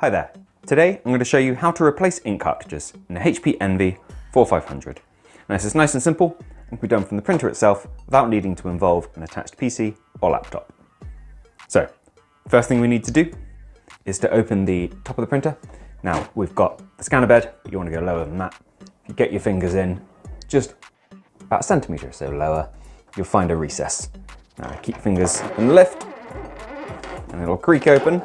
Hi there. Today I'm going to show you how to replace ink cartridges in a HP Envy 4500. Now this is nice and simple and can be done from the printer itself without needing to involve an attached PC or laptop. So, first thing we need to do is to open the top of the printer. Now we've got the scanner bed, but you want to go lower than that. If you get your fingers in just about a centimetre or so lower, you'll find a recess. Now keep your fingers in the lift and it'll creak open.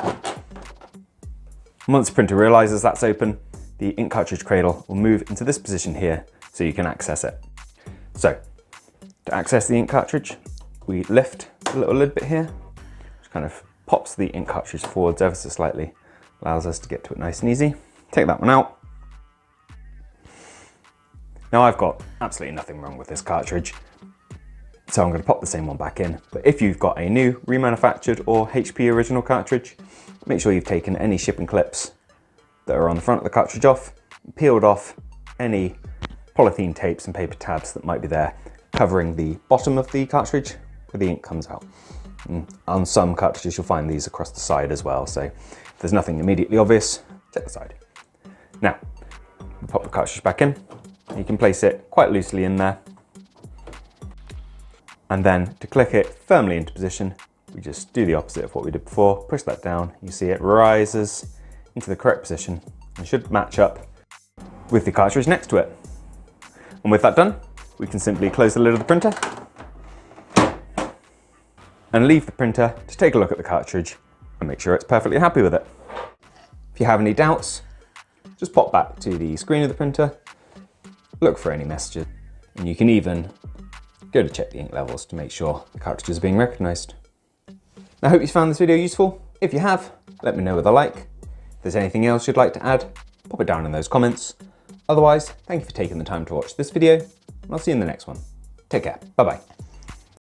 Once the printer realizes that's open, the ink cartridge cradle will move into this position here so you can access it. So, to access the ink cartridge, we lift the little lid bit here, which kind of pops the ink cartridge forwards ever so slightly, allows us to get to it nice and easy. Take that one out. Now I've got absolutely nothing wrong with this cartridge, so I'm going to pop the same one back in. But if you've got a new remanufactured or HP original cartridge, make sure you've taken any shipping clips that are on the front of the cartridge off, peeled off any polythene tapes and paper tabs that might be there, covering the bottom of the cartridge where the ink comes out. And on some cartridges you'll find these across the side as well, so if there's nothing immediately obvious, check the side. Now, we pop the cartridge back in. You can place it quite loosely in there. And then to click it firmly into position, we just do the opposite of what we did before, push that down, you see it rises into the correct position and should match up with the cartridge next to it. And with that done, we can simply close the lid of the printer and leave the printer to take a look at the cartridge and make sure it's perfectly happy with it. If you have any doubts, just pop back to the screen of the printer, look for any messages, and you can even go to check the ink levels to make sure the cartridges are being recognised. I hope you found this video useful. If you have, let me know with a like. If there's anything else you'd like to add, pop it down in those comments. Otherwise, thank you for taking the time to watch this video, and I'll see you in the next one. Take care. Bye bye.